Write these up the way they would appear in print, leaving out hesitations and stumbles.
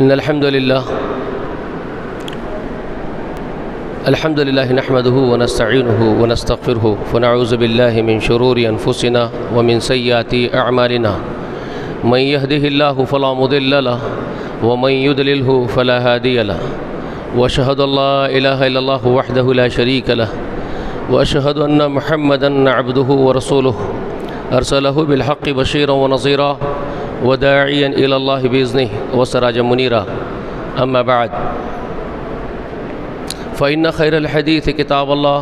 إن الحمد لله نحمده ونستعينه ونستغفره ونعوذ بالله من شرور أنفسنا ومن سيئات أعمالنا من يهده الله فلا مضل له ومن يضلله فلا هادي له وأشهد أن لا إله إلا الله وحده لا شريك له وأشهد أن محمدًا عبده ورسوله أرسله بالحق بشيرا ونظيرا وداعيا إلى الله بإذنه وسراجا منيرا أما بعد فإن خير الحديث كتاب الله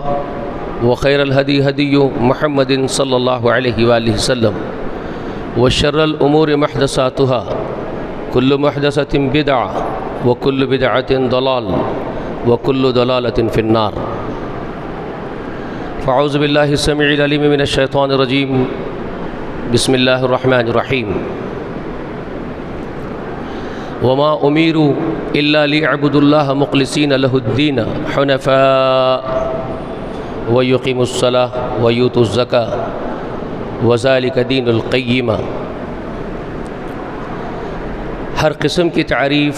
وخير الهدي هدي محمد صلى الله عليه وآله وسلم وشر الأمور محدثاتها كل محدثة بدعة وكل بدعة ضلال وكل ضلالة في النار فأعوذ بالله السميع العليم من الشيطان الرجيم بسم الله الرحمن الرحيم وما أمروا إلا ليعبدوا الله مخلصين له الدين حنفاء ويقيموا الصلاة ويؤتوا الزكاة وذلك دين القيمة۔ ہر قسم کی تعریف،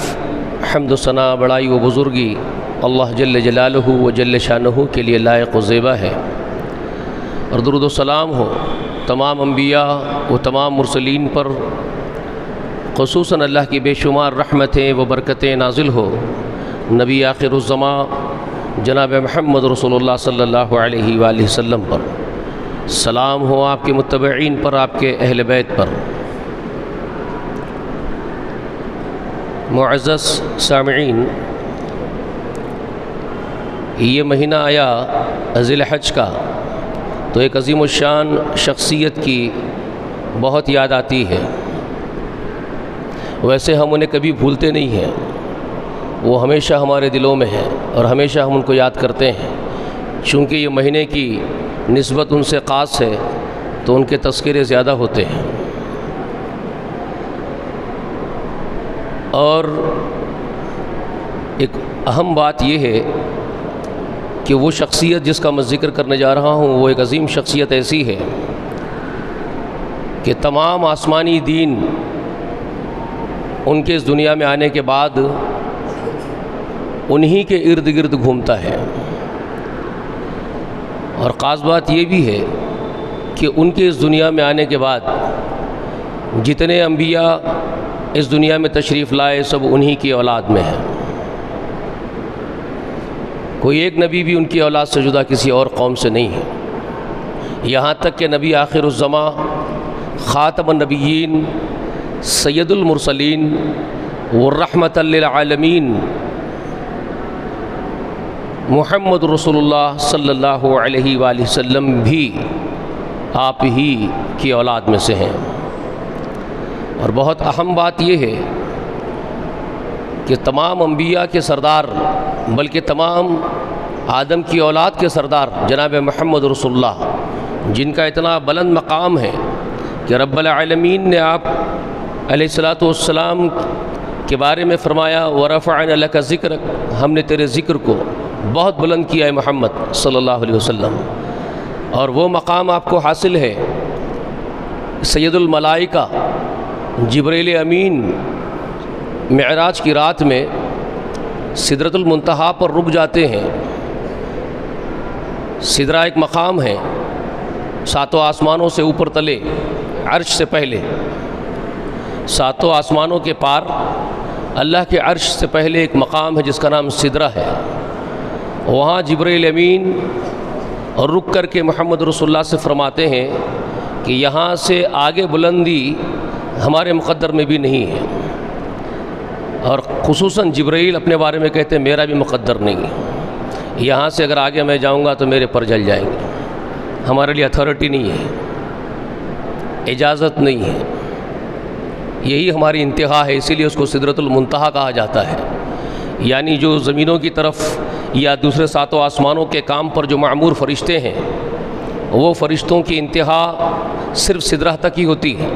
حمد و ثنا، بڑائی و بزرگی اللہ جل جلالہ و جل شانہ کے لیے لائق و زیبا ہے، اور درود و سلام ہو تمام انبیاء و تمام مرسلین پر، خصوصاً اللہ کی بے شمار رحمتیں و برکتیں نازل ہو نبی آخر الزماں جناب محمد رسول اللہ صلی اللہ علیہ وآلہ وسلم پر، سلام ہو آپ کے متبعین پر، آپ کے اہل بیت پر۔ معزز سامعین، یہ مہینہ آیا ذی الحج کا تو ایک عظیم الشان شخصیت کی بہت یاد آتی ہے۔ ویسے ہم انہیں کبھی بھولتے نہیں ہیں، وہ ہمیشہ ہمارے دلوں میں ہیں اور ہمیشہ ہم ان کو یاد کرتے ہیں، چونکہ یہ مہینے کی نسبت ان سے خاص ہے تو ان کے تذکرے زیادہ ہوتے ہیں۔ اور ایک اہم بات یہ ہے کہ وہ شخصیت جس کا میں ذکر کرنے جا رہا ہوں وہ ایک عظیم شخصیت ایسی ہے کہ تمام آسمانی دین ان کے اس دنیا میں آنے کے بعد انہی کے ارد گرد گھومتا ہے، اور خاص بات یہ بھی ہے کہ ان کے اس دنیا میں آنے کے بعد جتنے انبیاء اس دنیا میں تشریف لائے سب انہی کی اولاد میں ہیں، کوئی ایک نبی بھی ان کی اولاد سے جدا کسی اور قوم سے نہیں ہے، یہاں تک کہ نبی آخر الزماں خاتم النبیین سید المرسلین والرحمۃ للعالمین محمد رسول اللہ صلی اللہ علیہ وآلہ وسلم بھی آپ ہی کی اولاد میں سے ہیں۔ اور بہت اہم بات یہ ہے کہ تمام انبیاء کے سردار بلکہ تمام آدم کی اولاد کے سردار جناب محمد رسول اللہ، جن کا اتنا بلند مقام ہے کہ رب العالمین نے آپ علیہ الصلاۃ والسلام کے بارے میں فرمایا وَرَفَعْنَا لَكَ ذِكْرَكَ، ہم نے تیرے ذکر کو بہت بلند کیا ہے محمد صلی اللہ علیہ وسلم، اور وہ مقام آپ کو حاصل ہے۔ سید الملائکہ جبریل امین معراج کی رات میں سدرۃ المنتہا پر رک جاتے ہیں۔ سدرہ ایک مقام ہے ساتوں آسمانوں سے اوپر تلے، عرش سے پہلے، ساتوں آسمانوں کے پار اللہ کے عرش سے پہلے ایک مقام ہے جس کا نام سدرہ ہے۔ وہاں جبریل امین رک کر کے محمد رسول اللہ سے فرماتے ہیں کہ یہاں سے آگے بلندی ہمارے مقدر میں بھی نہیں ہے، اور خصوصاً جبرائیل اپنے بارے میں کہتے ہیں میرا بھی مقدر نہیں ہے، یہاں سے اگر آگے میں جاؤں گا تو میرے پر جل جائیں گے، ہمارے لیے اتھارٹی نہیں ہے، اجازت نہیں ہے، یہی ہماری انتہا ہے، اسی لیے اس کو سدرۃ المنتہا کہا جاتا ہے۔ یعنی جو زمینوں کی طرف یا دوسرے ساتوں آسمانوں کے کام پر جو معمور فرشتے ہیں وہ فرشتوں کی انتہا صرف سدرہ تک ہی ہوتی ہے۔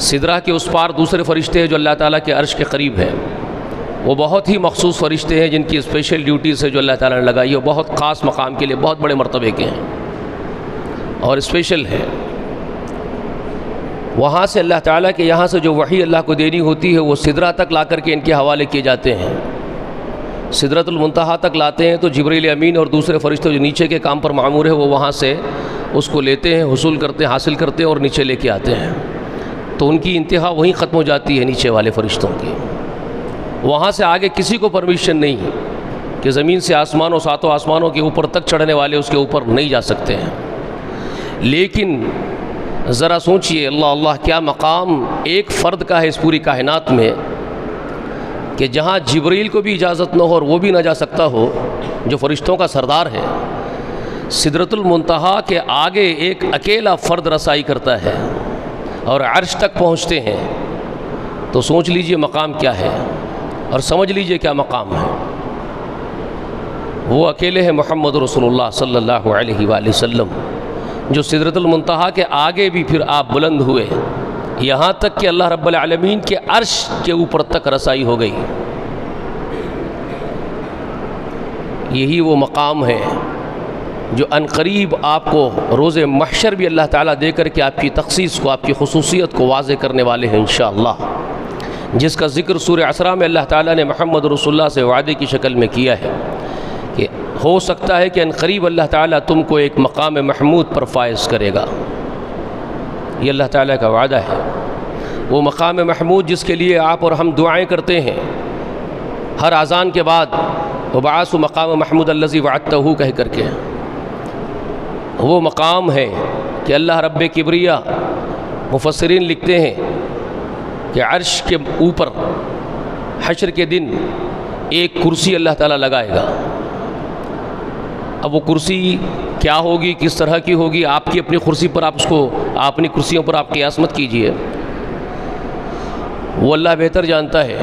سدرہ کے اس پار دوسرے فرشتے ہیں جو اللہ تعالیٰ کے عرش کے قریب ہیں، وہ بہت ہی مخصوص فرشتے ہیں جن کی اسپیشل ڈیوٹیز ہے جو اللہ تعالیٰ نے لگائی ہے، وہ بہت خاص مقام کے لیے بہت بڑے مرتبے کے ہیں اور اسپیشل ہے۔ وہاں سے اللہ تعالیٰ کے یہاں سے جو وحی اللہ کو دینی ہوتی ہے وہ سدرہ تک لا کر کے ان کے حوالے کیے جاتے ہیں. سدرۃ المنتہا تک لاتے ہیں تو جبریل امین اور دوسرے فرشتے جو نیچے کے کام پر معمور ہے وہ وہاں سے اس کو لیتے ہیں، حصول کرتے ہیں، حاصل کرتے ہیں اور نیچے لے کے آتے ہیں. تو ان کی انتہا وہیں ختم ہو جاتی ہے نیچے والے فرشتوں کی. وہاں سے آگے کسی کو پرمیشن نہیں کہ زمین سے آسمانوں ساتوں آسمانوں کے اوپر تک چڑھنے والے اس کے اوپر نہیں جا سکتے ہیں. لیکن ذرا سوچئے اللہ اللہ کیا مقام ایک فرد کا ہے اس پوری کائنات میں کہ جہاں جبریل کو بھی اجازت نہ ہو اور وہ بھی نہ جا سکتا ہو جو فرشتوں کا سردار ہے. سدرۃ المنتہا کے آگے ایک اکیلا فرد رسائی کرتا ہے اور عرش تک پہنچتے ہیں. تو سوچ لیجئے مقام کیا ہے اور سمجھ لیجئے کیا مقام ہے. وہ اکیلے ہیں محمد رسول اللہ صلی اللہ علیہ وآلہ وسلم جو سدرۃ المنتہا کے آگے بھی پھر آپ بلند ہوئے یہاں تک کہ اللہ رب العالمین کے عرش کے اوپر تک رسائی ہو گئی. یہی وہ مقام ہے جو عنقریب آپ کو روز محشر بھی اللہ تعالیٰ دے کر کے آپ کی تخصیص کو، آپ کی خصوصیت کو واضح کرنے والے ہیں انشاءاللہ، جس کا ذکر سورہ اسراء میں اللہ تعالیٰ نے محمد رسول اللہ سے وعدے کی شکل میں کیا ہے کہ ہو سکتا ہے کہ عنقریب اللہ تعالیٰ تم کو ایک مقام محمود پر فائز کرے گا. یہ اللہ تعالیٰ کا وعدہ ہے. وہ مقام محمود جس کے لیے آپ اور ہم دعائیں کرتے ہیں ہر اذان کے بعد، وبعث مقام محمود الذی وعدتہ کہہ کر کے. وہ مقام ہے کہ اللہ رب کبریا، مفسرین لکھتے ہیں کہ عرش کے اوپر حشر کے دن ایک کرسی اللہ تعالیٰ لگائے گا. اب وہ کرسی کیا ہوگی، کس طرح کی ہوگی، آپ کی اپنی کرسی پر آپ اس کو اپنی کرسیوں پر آپ قیاس مت کیجئے، وہ اللہ بہتر جانتا ہے.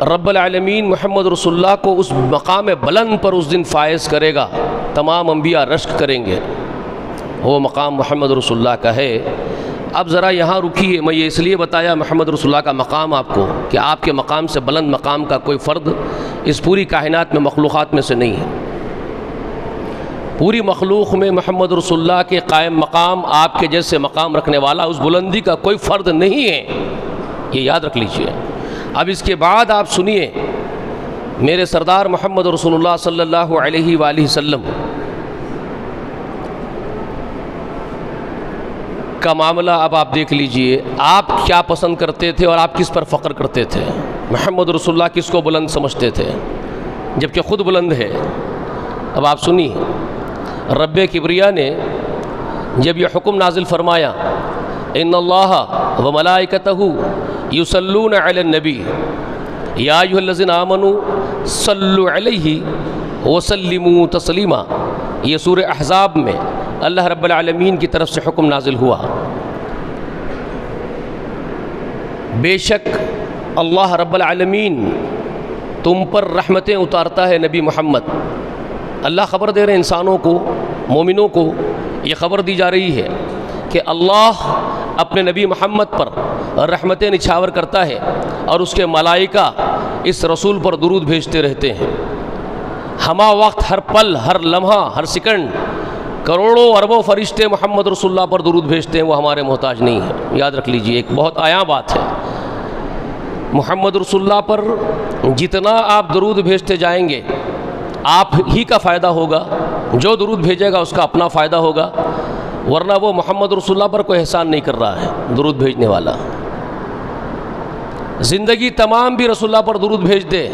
رب العالمین محمد رسول اللہ کو اس مقام بلند پر اس دن فائز کرے گا. تمام انبیاء رشک کریں گے. وہ مقام محمد رسول اللہ کا ہے. اب ذرا یہاں رکیے. میں یہ اس لیے بتایا محمد رسول اللہ کا مقام آپ کو کہ آپ کے مقام سے بلند مقام کا کوئی فرد اس پوری کائنات میں مخلوقات میں سے نہیں ہے. پوری مخلوق میں محمد رسول اللہ کے قائم مقام، آپ کے جیسے مقام رکھنے والا اس بلندی کا کوئی فرد نہیں ہے. یہ یاد رکھ لیجئے. اب اس کے بعد آپ سنیے میرے سردار محمد رسول اللہ صلی اللہ علیہ وآلہ وسلم کا معاملہ. اب آپ دیکھ لیجئے آپ کیا پسند کرتے تھے اور آپ کس پر فخر کرتے تھے. محمد رسول اللہ کس کو بلند سمجھتے تھے جبکہ خود بلند ہے. اب آپ سنیے رب کبریا نے جب یہ حکم نازل فرمایا ان اللہ و ملائکتہ یصلون علی النبی یا ایھا الذین آمنوا صلوا علیہ وسلموا تسلیما. یہ سورہ احزاب میں اللہ رب العالمین کی طرف سے حکم نازل ہوا. بے شک اللہ رب العالمین تم پر رحمتیں اتارتا ہے نبی محمد. اللہ خبر دے رہے ہیں انسانوں کو، مومنوں کو یہ خبر دی جا رہی ہے کہ اللہ اپنے نبی محمد پر رحمتیں نچھاور کرتا ہے اور اس کے ملائکہ اس رسول پر درود بھیجتے رہتے ہیں. ہمہ وقت، ہر پل، ہر لمحہ، ہر سیکنڈ کروڑوں اربوں فرشتے محمد رسول اللہ پر درود بھیجتے ہیں. وہ ہمارے محتاج نہیں ہیں. یاد رکھ لیجئے ایک بہت عام بات ہے. محمد رسول اللہ پر جتنا آپ درود بھیجتے جائیں گے آپ ہی کا فائدہ ہوگا. جو درود بھیجے گا اس کا اپنا فائدہ ہوگا. ورنہ وہ محمد رسول اللہ پر کوئی احسان نہیں کر رہا ہے درود بھیجنے والا. زندگی تمام بھی رسول اللہ پر درود بھیج دے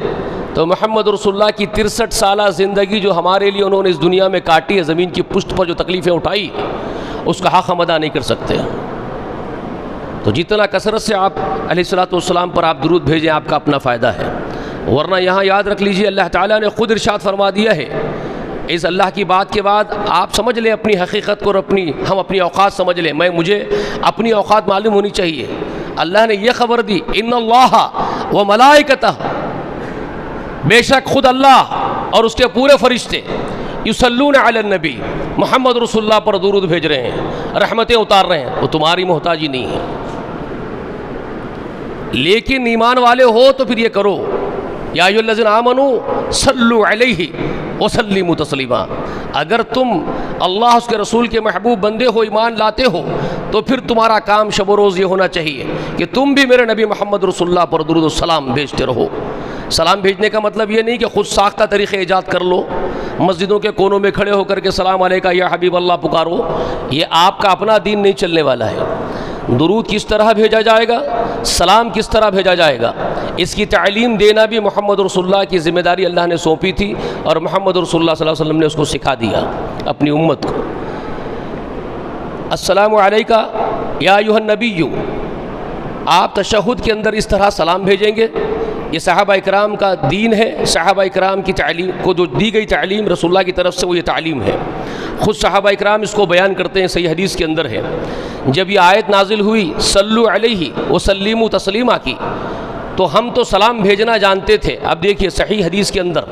تو محمد رسول اللہ کی 63 سالہ زندگی جو ہمارے لیے انہوں نے اس دنیا میں کاٹی ہے، زمین کی پشت پر جو تکلیفیں اٹھائی، اس کا حق ہم ادا نہیں کر سکتے. تو جتنا کثرت سے آپ علیہ الصلوۃ والسلام پر آپ درود بھیجیں آپ کا اپنا فائدہ ہے. ورنہ یہاں یاد رکھ لیجئے اللہ تعالیٰ نے خود ارشاد فرما دیا ہے. اس اللہ کی بات کے بعد آپ سمجھ لیں اپنی حقیقت کو اور ہم اپنی اوقات سمجھ لیں. مجھے اپنی اوقات معلوم ہونی چاہیے. اللہ نے یہ خبر دی ان اللہ و ملائکتہ، بے شک خود اللہ اور اس کے پورے فرشتے یصلون علی النبی، محمد رسول اللہ پر درود بھیج رہے ہیں، رحمتیں اتار رہے ہیں. وہ تمہاری محتاجی نہیں ہے. لیکن ایمان والے ہو تو پھر یہ کرو یا ایھا الذین آمنوا صلوا علیہ وسلموا تسلیما. اگر تم اللہ اس کے رسول کے محبوب بندے ہو، ایمان لاتے ہو تو پھر تمہارا کام شب و روز یہ ہونا چاہیے کہ تم بھی میرے نبی محمد رسول اللہ پر درود و سلام بھیجتے رہو۔ سلام بھیجنے کا مطلب یہ نہیں کہ خود ساختہ طریقے ایجاد کر لو، مسجدوں کے کونوں میں کھڑے ہو کر کے سلام علیکہ یا حبیب اللہ پکارو، یہ آپ کا اپنا دین نہیں چلنے والا ہے۔ درود کس طرح بھیجا جائے گا، سلام کس طرح بھیجا جائے گا، اس کی تعلیم دینا بھی محمد رسول اللہ کی ذمہ داری اللہ نے سونپی تھی، اور محمد رسول اللہ صلی اللہ علیہ وسلم نے اس کو سکھا دیا اپنی امت کو۔ السلام علیکہ یا ایھا النبی، آپ تشہد کے اندر اس طرح سلام بھیجیں گے۔ یہ صحابہ اکرام کا دین ہے، صحابہ اکرام کی تعلیم کو جو دی گئی تعلیم رسول اللہ کی طرف سے وہ یہ تعلیم ہے۔ خود صحابہ اکرام اس کو بیان کرتے ہیں، صحیح حدیث کے اندر ہے، جب یہ آیت نازل ہوئی صلو علیہ وسلموا تسلیما کی، تو ہم تو سلام بھیجنا جانتے تھے۔ اب دیکھیے صحیح حدیث کے اندر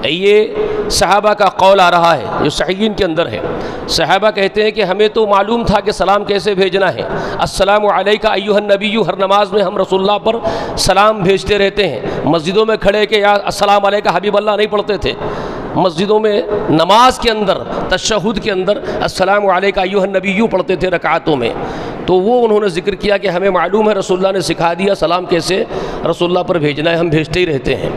یہ صحابہ کا قول آ رہا ہے جو صحیحین کے اندر ہے۔ صحابہ کہتے ہیں کہ ہمیں تو معلوم تھا کہ سلام کیسے بھیجنا ہے، السلام علیکہ ایھا النبی، ہر نماز میں ہم رسول اللہ پر سلام بھیجتے رہتے ہیں۔ مسجدوں میں کھڑے کہ یا السلام علیکہ حبیب اللہ نہیں پڑھتے تھے، مسجدوں میں نماز کے اندر تشہد کے اندر السلام علیکہ ایھا النبی پڑھتے تھے رکعتوں میں۔ تو وہ انہوں نے ذکر کیا کہ ہمیں معلوم ہے رسول اللہ نے سکھا دیا سلام کیسے رسول اللہ پر بھیجنا ہے، ہم بھیجتے ہی رہتے ہیں۔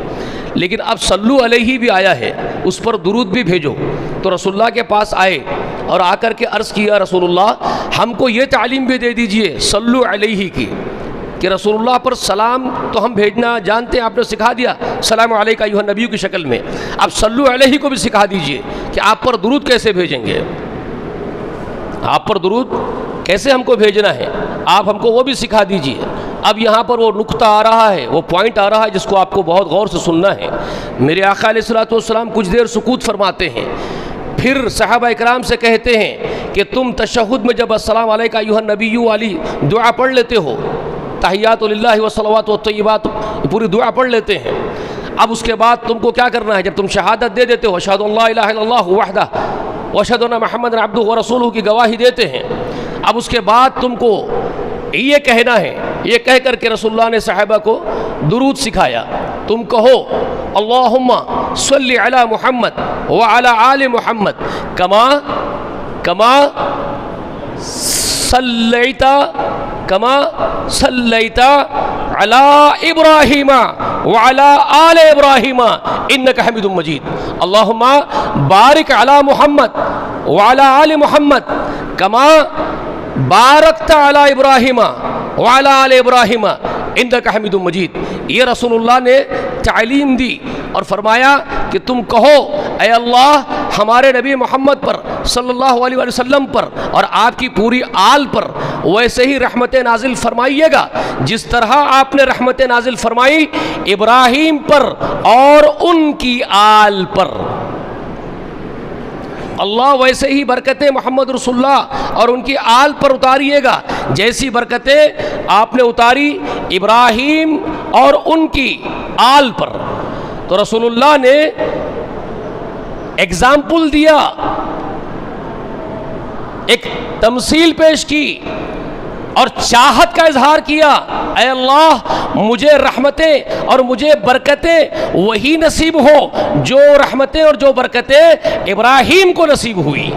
لیکن اب صلو علیہ بھی آیا ہے، اس پر درود بھی بھیجو۔ تو رسول اللہ کے پاس آئے اور آ کر کے عرض کیا رسول اللہ ہم کو یہ تعلیم بھی دے دیجئے صلو علیہ کی، کہ رسول اللہ پر سلام تو ہم بھیجنا جانتے ہیں، آپ نے سکھا دیا سلام علیکہ ایھا النبی کی شکل میں، اب صلو علیہ کو بھی سکھا دیجئے کہ آپ پر درود کیسے بھیجیں گے، آپ پر درود کیسے ہم کو بھیجنا ہے، آپ ہم کو وہ بھی سکھا دیجئے۔ اب یہاں پر وہ نقطہ آ رہا ہے، وہ پوائنٹ آ رہا ہے جس کو آپ کو بہت غور سے سننا ہے۔ میرے آقا علیہ الصلوۃ والسلام کچھ دیر سکوت فرماتے ہیں، پھر صحابہ اکرام سے کہتے ہیں کہ تم تشہد میں جب السلام علیکہ ایھا النبی والی دعا پڑھ لیتے ہو، تحیات للہ والصلوات والطیبات پوری دعا پڑھ لیتے ہیں، اب اس کے بعد تم کو کیا کرنا ہے، جب تم شہادت دے دیتے ہو اشہد ان لا الہ الا اللہ وحدہ واشہد ان محمد عبدہ ورسولہ کی گواہی دیتے ہیں، اب اس کے بعد تم کو یہ کہنا ہے، یہ کہہ کر کے رسول اللہ نے صحابہ کو درود سکھایا، تم کہو اللہم صلی علی محمد وعلی آل محمد کما صلیت علی ابراہیم وعلی آل ابراہیم انک حمید مجید، اللہم بارک علی محمد وعلی آل محمد کما بارکت علی ابراہیم وعلی آل ابراہیم انک حمید مجید۔ یہ رسول اللہ نے تعلیم دی اور فرمایا کہ تم کہو اے اللہ ہمارے نبی محمد پر صلی اللہ علیہ وسلم پر اور آپ کی پوری آل پر ویسے ہی رحمت نازل فرمائیے گا جس طرح آپ نے رحمت نازل فرمائی ابراہیم پر اور ان کی آل پر۔ اللہ ویسے ہی برکتیں محمد رسول اللہ اور ان کی آل پر اتاریے گا جیسی برکتیں آپ نے اتاری ابراہیم اور ان کی آل پر۔ تو رسول اللہ نے ایگزامپل دیا، ایک تمثیل پیش کی اور چاہت کا اظہار کیا، اے اللہ مجھے رحمتیں اور مجھے برکتیں وہی نصیب ہو جو رحمتیں اور جو برکتیں ابراہیم کو نصیب ہوئی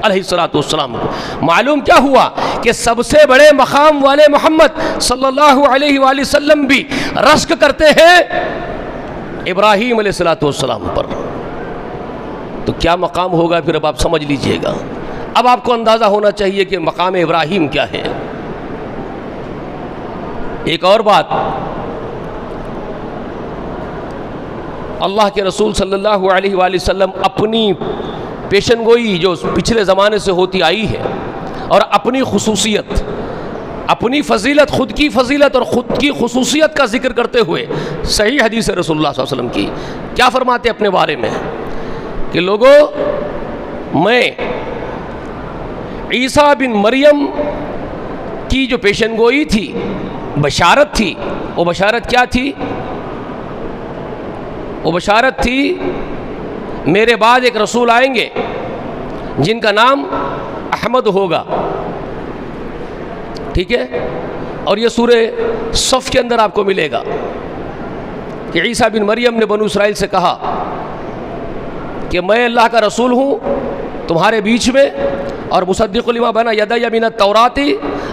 علیہ الصلوۃ والسلام کو۔ معلوم کیا ہوا کہ سب سے بڑے مقام والے محمد صلی اللہ علیہ وآلہ وسلم بھی رشک کرتے ہیں ابراہیم علیہ الصلوۃ والسلام پر، تو کیا مقام ہوگا پھر اب آپ سمجھ لیجئے گا۔ اب آپ کو اندازہ ہونا چاہیے کہ مقام ابراہیم کیا ہے۔ ایک اور بات، اللہ کے رسول صلی اللہ علیہ وآلہ وسلم اپنی پیشن گوئی جو پچھلے زمانے سے ہوتی آئی ہے اور اپنی خصوصیت، اپنی فضیلت، خود کی فضیلت اور خود کی خصوصیت کا ذکر کرتے ہوئے صحیح حدیث رسول اللہ صلی اللہ علیہ وسلم کی کیا فرماتے اپنے بارے میں کہ لوگوں میں عیسیٰ بن مریم کی جو پیشن گوئی تھی، بشارت تھی، وہ بشارت کیا تھی؟ وہ بشارت تھی میرے بعد ایک رسول آئیں گے جن کا نام احمد ہوگا، ٹھیک ہے؟ اور یہ سورہ صف کے اندر آپ کو ملے گا کہ عیسیٰ بن مریم نے بنو اسرائیل سے کہا کہ میں اللہ کا رسول ہوں تمہارے بیچ میں، اور مصدق لما بین یدی من التوراۃ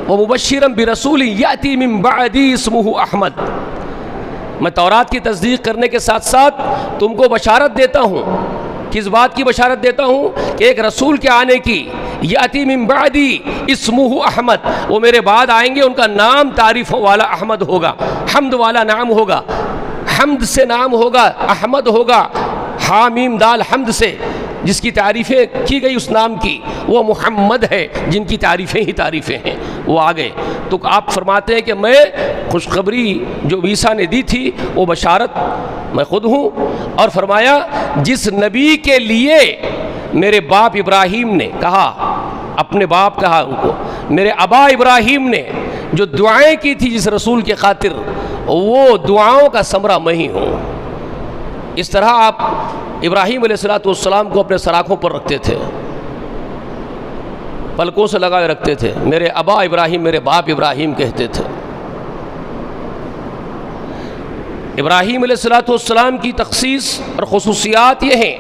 ومبشرا برسول یاتی من بعدی اسمہ احمد، میں تورات کی تصدیق کرنے کے ساتھ ساتھ تم کو بشارت دیتا ہوں. کس بات کی بشارت دیتا ہوں؟ کہ ایک رسول کے آنے کی. یاتی من بعدی اسمہ احمد، وہ میرے بعد آئیں گے، ان کا نام تعریفوں والا احمد ہوگا، حمد والا نام ہوگا، حمد سے نام ہوگا، احمد ہوگا، حامیم دال حمد سے جس کی تعریفیں کی گئی اس نام کی، وہ محمد ہے جن کی تعریفیں ہی تعریفیں ہیں. وہ آ گئے. تو آپ فرماتے ہیں کہ میں خوشخبری جو عیسیٰ نے دی تھی وہ بشارت میں خود ہوں. اور فرمایا جس نبی کے لیے میرے باپ ابراہیم نے کہا، اپنے باپ کہا ان کو، میرے ابا ابراہیم نے جو دعائیں کی تھی جس رسول کے خاطر، وہ دعاؤں کا ثمرہ میں ہی ہوں. اس طرح آپ ابراہیم علیہ السلام کو اپنے سراخوں پر رکھتے تھے، پلکوں سے لگائے رکھتے تھے. میرے ابا ابراہیم، میرے باپ ابراہیم کہتے تھے. ابراہیم علیہ السلام کی تخصیص اور خصوصیات یہ ہیں.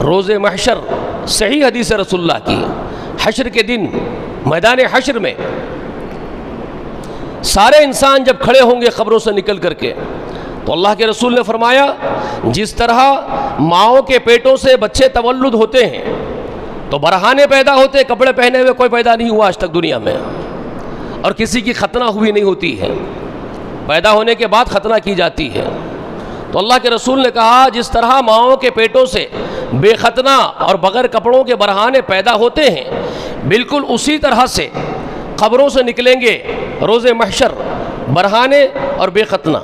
روز محشر، صحیح حدیث رسول اللہ کی، حشر کے دن میدان حشر میں سارے انسان جب کھڑے ہوں گے قبروں سے نکل کر کے، تو اللہ کے رسول نے فرمایا جس طرح ماؤں کے پیٹوں سے بچے تولد ہوتے ہیں تو برہانے پیدا ہوتے، کپڑے پہنے ہوئے کوئی پیدا نہیں ہوا آج تک دنیا میں، اور کسی کی ختنہ ہوئی نہیں ہوتی ہے، پیدا ہونے کے بعد ختنہ کی جاتی ہے. تو اللہ کے رسول نے کہا جس طرح ماؤں کے پیٹوں سے بے ختنہ اور بغیر کپڑوں کے برہانے پیدا ہوتے ہیں، بالکل اسی طرح سے قبروں سے نکلیں گے روز محشر برہانے اور بے ختنہ،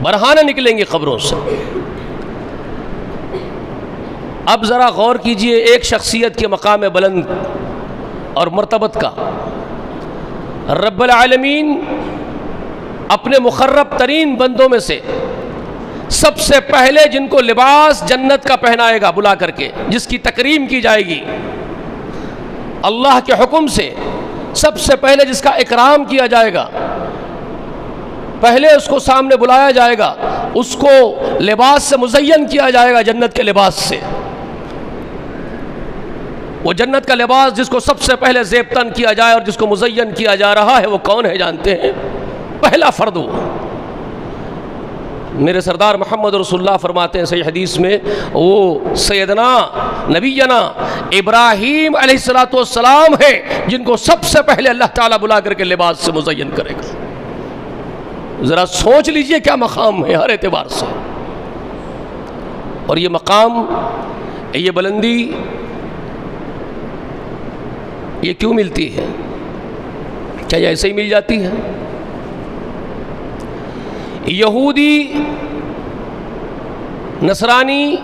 برہانے نکلیں گے قبروں سے. اب ذرا غور کیجئے ایک شخصیت کے مقام بلند اور مرتبت کا. رب العالمین اپنے مقرب ترین بندوں میں سے سب سے پہلے جن کو لباس جنت کا پہنائے گا بلا کر کے، جس کی تکریم کی جائے گی اللہ کے حکم سے، سب سے پہلے جس کا اکرام کیا جائے گا، پہلے اس کو سامنے بلایا جائے گا، اس کو لباس سے مزین کیا جائے گا، جنت کے لباس سے. وہ جنت کا لباس جس کو سب سے پہلے زیب تن کیا جائے اور جس کو مزین کیا جا رہا ہے، وہ کون ہے جانتے ہیں؟ پہلا فرد وہ میرے سردار محمد رسول اللہ فرماتے ہیں صحیح حدیث میں، وہ سیدنا نبینا ابراہیم علیہ السلام ہے جن کو سب سے پہلے اللہ تعالیٰ بلا کر کے لباس سے مزین کرے گا. ذرا سوچ لیجئے کیا مقام ہے ہر اعتبار سے. اور یہ مقام، یہ بلندی یہ کیوں ملتی ہے؟ کیا یہ ایسے ہی مل جاتی ہے؟ یہودی، نصرانی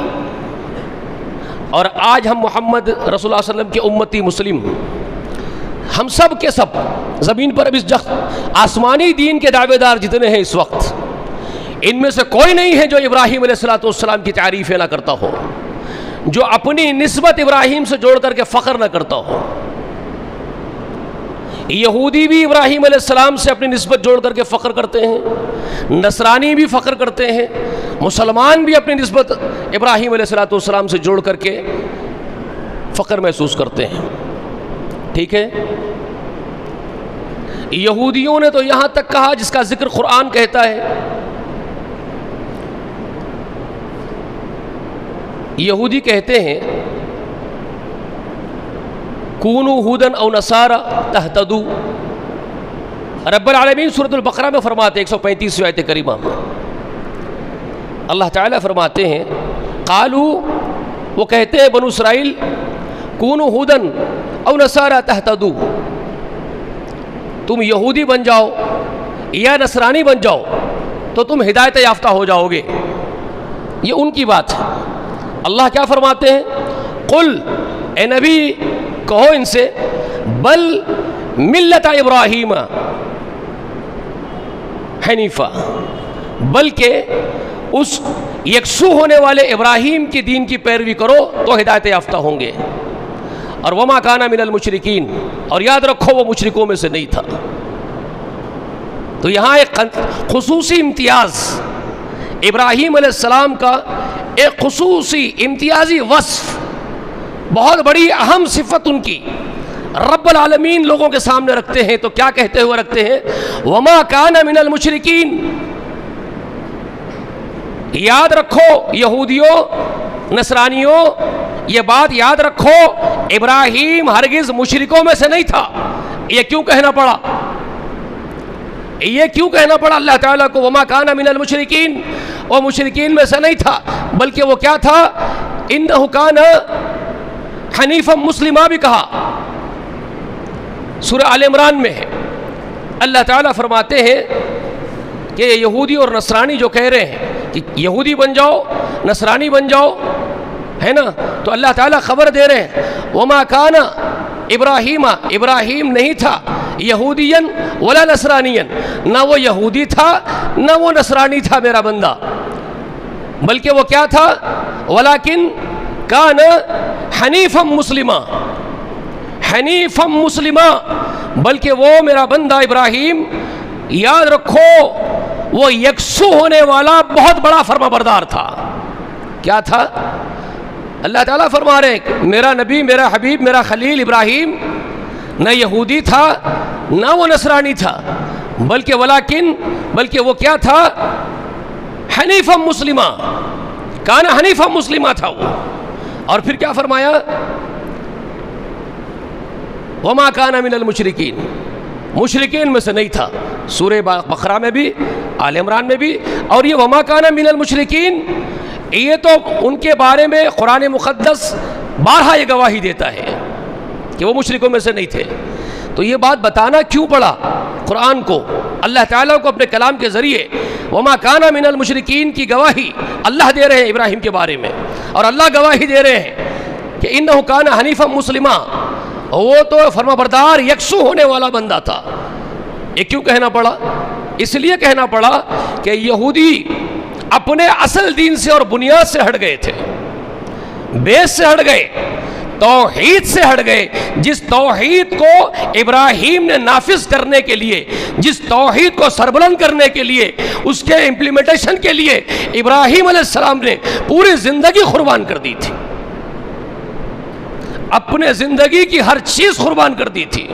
اور آج ہم محمد رسول اللہ صلی اللہ علیہ وسلم کے امتی مسلم، ہم سب کے سب زمین پر اب اس آسمانی دین کے دعوے دار جتنے ہیں اس وقت، ان میں سے کوئی نہیں ہے جو ابراہیم علیہ السلام کی تعریفیں نہ کرتا ہو، جو اپنی نسبت ابراہیم سے جوڑ کر کے فخر نہ کرتا ہو. یہودی بھی ابراہیم علیہ السلام سے اپنی نسبت جوڑ کر کے فخر کرتے ہیں، نصرانی بھی فخر کرتے ہیں، مسلمان بھی اپنی نسبت ابراہیم علیہ السلام سے جوڑ کر کے فخر محسوس کرتے ہیں. ٹھیک ہے، یہودیوں نے تو یہاں تک کہا جس کا ذکر قرآن کہتا ہے. یہودی کہتے ہیں کونوا ہودن او نصارا تہتدو. رب العالمین سورۃ البقرہ میں فرماتے ہیں 135 آیت کریمہ میں اللہ تعالیٰ فرماتے ہیں قالو، وہ کہتے ہیں بنو اسرائیل، کونوا ہودن او نصارا تہتدو، تم یہودی بن جاؤ یا نصرانی بن جاؤ تو تم ہدایت یافتہ ہو جاؤ گے. یہ ان کی بات ہے. اللہ کیا فرماتے ہیں؟ قل، اے نبی کہو ان سے، بل ملت ابراہیم حنیفہ، بلکہ اس یکسو ہونے والے ابراہیم کی دین کی پیروی کرو تو ہدایت یافتہ ہوں گے. اور وما کان من المشرکین، اور یاد رکھو وہ مشرکوں میں سے نہیں تھا. تو یہاں ایک خصوصی امتیاز ابراہیم علیہ السلام کا ایک خصوصی امتیازی وصف، بہت بڑی اہم صفت ان کی رب العالمین لوگوں کے سامنے رکھتے ہیں، تو کیا کہتے ہوئے رکھتے ہیں؟ وما کان من المشرکین۔ یاد رکھو یہودیوں، نصرانیوں، یہ بات یاد رکھو، ابراہیم ہرگز مشرکوں میں سے نہیں تھا۔ یہ کیوں کہنا پڑا؟ یہ کیوں کہنا پڑا اللہ تعالیٰ کو وما کان من المشرکین؟ وہ مشرکین میں سے نہیں تھا، بلکہ وہ کیا تھا؟ انہ کان حنیفا مسلمہ بھی کہا، سورہ آل عمران میں ہے۔ اللہ تعالیٰ فرماتے ہیں کہ یہودی اور نصرانی جو کہہ رہے ہیں کہ یہودی بن جاؤ، نصرانی بن جاؤ، ہے نا، تو اللہ تعالیٰ خبر دے رہے ہیں وما کان ابراہیم نہیں تھا یہودین ولا نصرانین، نہ وہ یہودی تھا نہ وہ نصرانی تھا میرا بندہ، بلکہ وہ کیا تھا؟ ولیکن کان حنیفا مسلمہ، حنیفا مسلمہ، بلکہ وہ میرا بندہ ابراہیم، یاد رکھو، وہ یکسو ہونے والا بہت بڑا فرما بردار تھا۔ کیا تھا؟ اللہ تعالیٰ فرما رہے ہیں کہ میرا نبی، میرا حبیب، میرا خلیل ابراہیم نہ یہودی تھا نہ وہ نصرانی تھا، بلکہ وہ کیا تھا؟ حنیفا مسلمہ، کان حنیفا مسلمہ تھا وہ۔ اور پھر کیا فرمایا؟ وما کان من المشرکین، مشرکین میں سے نہیں تھا، سورہ بقرہ میں بھی، آل عمران میں بھی۔ اور یہ وما کان من المشرکین، یہ تو ان کے بارے میں قرآن مقدس بارہا یہ گواہی دیتا ہے کہ وہ مشرکوں میں سے نہیں تھے۔ تو یہ بات بتانا کیوں پڑا قرآن کو؟ اللہ تعالیٰ کو اپنے کلام کے ذریعے وما کان من المشرکین کی گواہی اللہ دے رہے ہیں ابراہیم کے بارے میں، اور اللہ گواہی دے رہے ہیں کہ انہ کان حنیفا مسلمہ، وہ تو فرما بردار یکسو ہونے والا بندہ تھا۔ یہ کیوں کہنا پڑا؟ اس لیے کہنا پڑا کہ یہودی اپنے اصل دین سے اور بنیاد سے ہٹ گئے تھے، بیس سے ہٹ گئے، توحید سے ہٹ گئے۔ جس توحید کو ابراہیم نے نافذ کرنے کے لیے، جس توحید کو سربلند کرنے کے لیے، اس کے امپلیمنٹیشن کے لیے ابراہیم علیہ السلام نے پوری زندگی قربان کر دی تھی، اپنے زندگی کی ہر چیز قربان کر دی تھی۔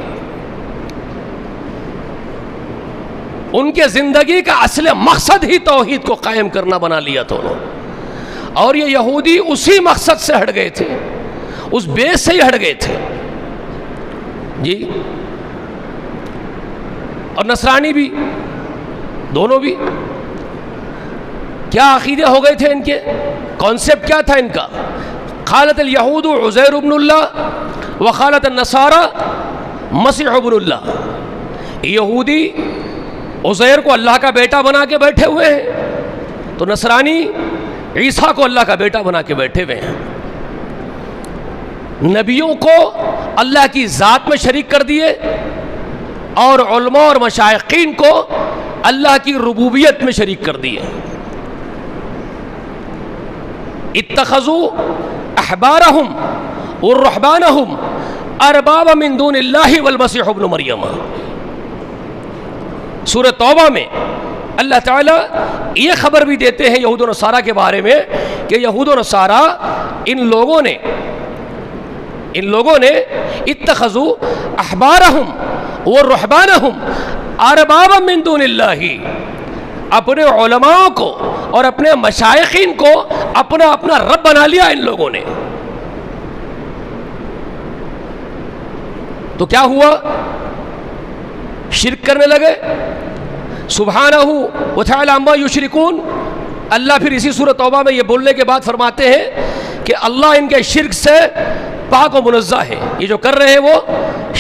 ان کے زندگی کا اصل مقصد ہی توحید کو قائم کرنا بنا لیا تھا انہوں نے، اور یہ یہودی اسی مقصد سے ہٹ گئے تھے، اس بیس سے ہی ہٹ گئے تھے جی۔ اور نصرانی بھی، دونوں بھی کیا عقیدے ہو گئے تھے ان کے؟ کانسیپٹ کیا تھا ان کا؟ قالت الیہود عزیر ابن اللہ وقالت النصارى مسیح ابن اللہ۔ یہودی عزیر کو اللہ کا بیٹا بنا کے بیٹھے ہوئے ہیں، تو نصرانی عیسیٰ کو اللہ کا بیٹا بنا کے بیٹھے ہوئے ہیں۔ نبیوں کو اللہ کی ذات میں شریک کر دیے، اور علماء اور مشائخین کو اللہ کی ربوبیت میں شریک کر دیے۔ اتخذوا احبارہم ورہبانہم اربابا من دون اللہ والمسیح ابن مریم۔ سورہ توبہ میں اللہ تعالیٰ یہ خبر بھی دیتے ہیں یہود و نصارہ کے بارے میں کہ یہود و نصارہ ان لوگوں نے اتخذوا احبارہم ورہبانہم اربابا من دون اللہ، اپنے علماء کو اور اپنے مشائخین کو اپنا رب بنا لیا ان لوگوں نے۔ تو کیا ہوا؟ شرک کرنے لگے۔ سبحانہ وتعالی عما یشرکون۔ اللہ پھر اسی سورۃ توبہ میں یہ بولنے کے بعد فرماتے ہیں کہ اللہ ان کے شرک سے پاک و منزہ ہے، یہ جو کر رہے ہیں وہ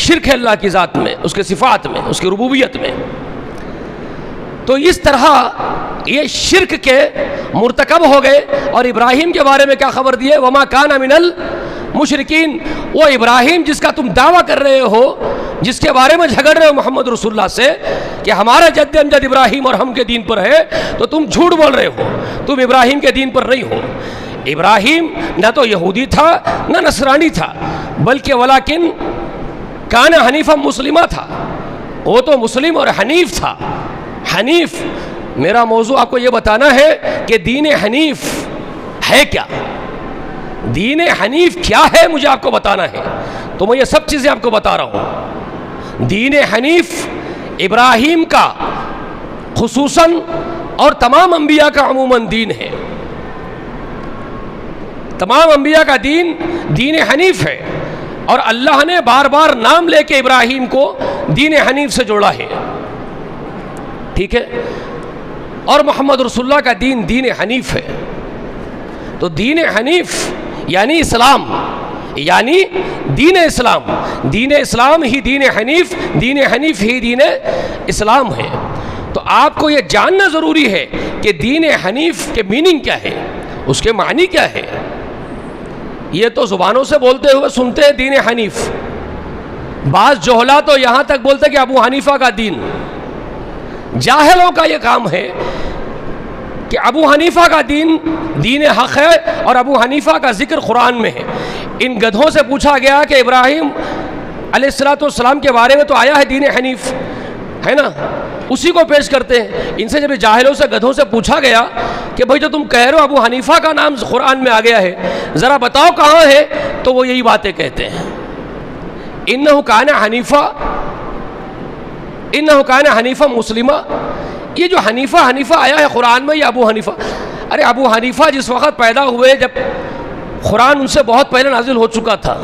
شرک ہے اللہ کی ذات میں، اس کے صفات میں، اس کی ربوبیت میں۔ تو اس طرح یہ شرک کے مرتکب ہو گئے۔ اور ابراہیم کے بارے میں کیا خبر دیے؟ وما کان من المشرکین۔ وہ ابراہیم جس کا تم دعویٰ کر رہے ہو، جس کے بارے میں جھگڑ رہے ہو محمد رسول اللہ سے کہ ہمارا جد امجد ابراہیم اور ہم کے دین پر ہے، تو تم جھوٹ بول رہے ہو، تم ابراہیم کے دین پر نہیں ہو۔ ابراہیم نہ تو یہودی تھا نہ نصرانی تھا، بلکہ ولیکن کان حنیفا مسلمہ تھا، وہ تو مسلم اور حنیف تھا۔ حنیف، میرا موضوع آپ کو یہ بتانا ہے کہ دین حنیف ہے کیا، دین حنیف کیا ہے مجھے آپ کو بتانا ہے، تو میں یہ سب چیزیں آپ کو بتا رہا ہوں۔ دین حنیف ابراہیم کا خصوصاً اور تمام انبیاء کا عموماً دین ہے، تمام انبیاء کا دین دین حنیف ہے، اور اللہ نے بار بار نام لے کے ابراہیم کو دین حنیف سے جوڑا ہے، ٹھیک ہے، اور محمد رسول اللہ کا دین دین حنیف ہے۔ تو دین حنیف یعنی اسلام، یعنی دین اسلام، دین اسلام ہی دین حنیف ہی دین اسلام ہے۔ تو آپ کو یہ جاننا ضروری ہے کہ دین حنیف کے میننگ کیا ہے، اس کے معنی کیا ہے۔ یہ تو زبانوں سے بولتے ہوئے سنتے ہیں دین حنیف، بعض جہلا تو یہاں تک بولتے کہ ابو حنیفہ کا دین۔ جاہلوں کا یہ کام ہے کہ ابو حنیفہ کا دین دین حق ہے، اور ابو حنیفہ کا ذکر قرآن میں ہے۔ ان گدھوں سے پوچھا گیا کہ ابراہیم علیہ السلام کے بارے میں تو آیا ہے دین حنیف، ہے نا، اسی کو پیش کرتے ہیں۔ ان سے جب جاہلوں سے گدھوں سے پوچھا گیا کہ بھائی جو تم کہہ رہے ہو ابو حنیفہ کا نام قرآن میں آ گیا ہے، ذرا بتاؤ کہاں ہے، تو وہ یہی باتیں کہتے ہیں، انہ کان حنیفہ مسلمہ۔ یہ جو حنیفہ آیا ہے قرآن میں، یہ ابو حنیفہ، ارے ابو حنیفہ جس وقت پیدا ہوئے جب قرآن ان سے بہت پہلے نازل ہو چکا تھا،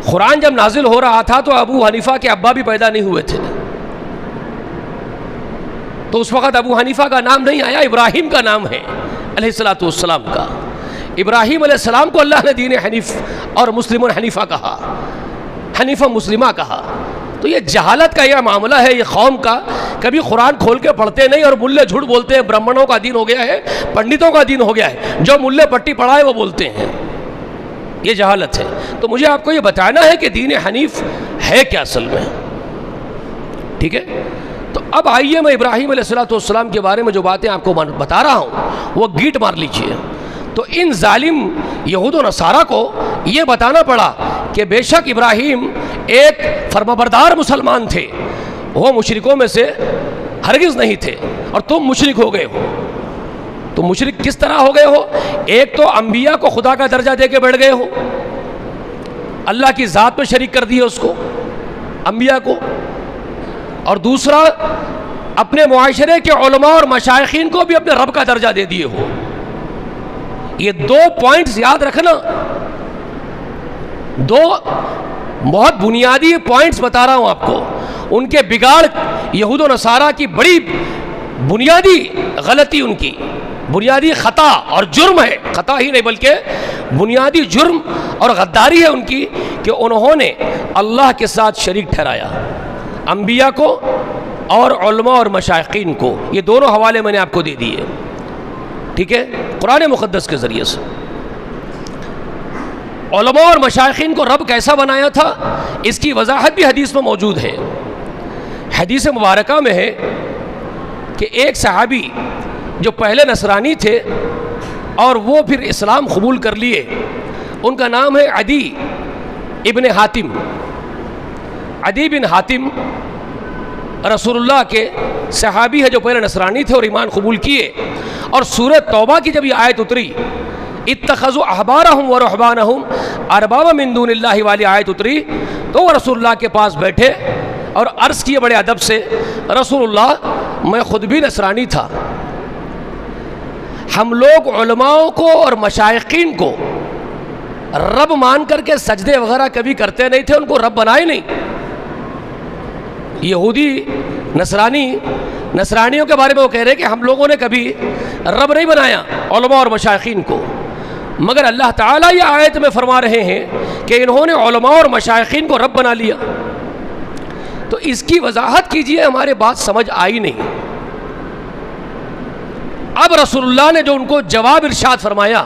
قرآن جب نازل ہو رہا تھا تو ابو حنیفہ کے ابا بھی پیدا نہیں ہوئے تھے، تو اس وقت ابو حنیفہ کا نام نہیں آیا، ابراہیم کا نام ہے علیہ السلام کا۔ ابراہیم علیہ السلام کو اللہ نے دین حنیف اور مسلم حنیفہ کہا، حنیفہ مسلمہ کہا۔ تو یہ جہالت کا یہ معاملہ ہے، یہ قوم کا کبھی قرآن کھول کے پڑھتے نہیں، اور ملے جھوٹ بولتے ہیں برہمنوں کا دین ہو گیا ہے، پنڈتوں کا دین ہو گیا ہے، جو ملے پٹی پڑھائے وہ بولتے ہیں، یہ جہالت ہے۔ تو مجھے آپ کو یہ بتانا ہے کہ دین حنیف ہے کیا اصل میں، ٹھیک ہے۔ تو اب آئیے میں ابراہیم علیہ السلام کے بارے میں جو باتیں آپ کو بتا رہا ہوں وہ گیٹ مار لیجئے۔ تو ان ظالم یہود و نصارہ کو یہ بتانا پڑا کہ بے شک ابراہیم ایک فرمانبردار مسلمان تھے، وہ مشرکوں میں سے ہرگز نہیں تھے، اور تم مشرک ہو گئے ہو۔ تم مشرک کس طرح ہو گئے ہو؟ ایک تو انبیاء کو خدا کا درجہ دے کے بیٹھ گئے ہو، اللہ کی ذات میں شریک کر دیا اس کو، انبیاء کو، اور دوسرا اپنے معاشرے کے علماء اور مشائخین کو بھی اپنے رب کا درجہ دے دیے ہو۔ یہ دو پوائنٹس یاد رکھنا، دو بہت بنیادی پوائنٹس بتا رہا ہوں آپ کو، ان کے بگاڑ یہود و نصارہ کی بڑی بنیادی غلطی، ان کی بنیادی خطا اور جرم ہے، خطا ہی نہیں بلکہ بنیادی جرم اور غداری ہے ان کی، کہ انہوں نے اللہ کے ساتھ شریک ٹھہرایا، انبیاء کو اور علماء اور مشائخین کو۔ یہ دونوں حوالے میں نے آپ کو دے دیے، ٹھیک ہے، قرآن مقدس کے ذریعے سے۔ علماء اور مشائخین کو رب کیسا بنایا تھا، اس کی وضاحت بھی حدیث میں موجود ہے۔ حدیث مبارکہ میں ہے کہ ایک صحابی جو پہلے نصرانی تھے اور وہ پھر اسلام قبول کر لیے، ان کا نام ہے عدی ابن حاتم۔ عدی بن حاتم رسول اللہ کے صحابی ہے جو پہلے نصرانی تھے اور ایمان قبول کیے، اور سورہ توبہ کی جب یہ آیت اتری، اتخذوا احبارہم ورہبانہم اربابا من دون اللہ والی آیت اتری، تو وہ رسول اللہ کے پاس بیٹھے اور عرض کیے بڑے ادب سے، رسول اللہ میں خود بھی نصرانی تھا، ہم لوگ علماء کو اور مشائخین کو رب مان کر کے سجدے وغیرہ کبھی کرتے نہیں تھے، ان کو رب بنائے نہیں۔ یہودی نصرانیوں کے بارے میں وہ کہہ رہے کہ ہم لوگوں نے کبھی رب نہیں بنایا علماء اور مشائخین کو، مگر اللہ تعالیٰ یہ آیت میں فرما رہے ہیں کہ انہوں نے علماء اور مشائخین کو رب بنا لیا۔ تو اس کی وضاحت کیجئے، ہمارے بات سمجھ آئی نہیں۔ اب رسول اللہ نے جو ان کو جواب ارشاد فرمایا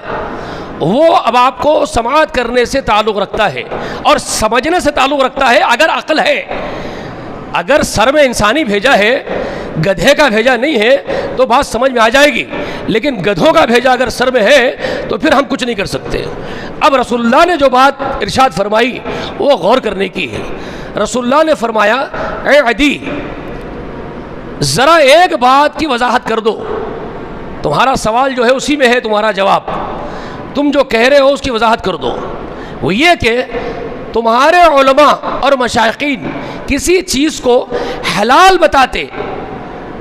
وہ اب آپ کو سماعت کرنے سے تعلق رکھتا ہے اور سمجھنے سے تعلق رکھتا ہے، اگر عقل ہے، اگر سر میں انسانی بھیجا ہے، گدھے کا بھیجا نہیں ہے تو بات سمجھ میں آ جائے گی، لیکن گدھوں کا بھیجا اگر سر میں ہے تو پھر ہم کچھ نہیں کر سکتے۔ اب رسول اللہ نے جو بات ارشاد فرمائی وہ غور کرنے کی ہے۔ رسول اللہ نے فرمایا، اے عدی ذرا ایک بات کی وضاحت کر دو، تمہارا سوال جو ہے اسی میں ہے تمہارا جواب. تم جو کہہ رہے ہو اس کی وضاحت کر دو. وہ یہ کہ تمہارے علماء اور مشائخین کسی چیز کو حلال بتاتے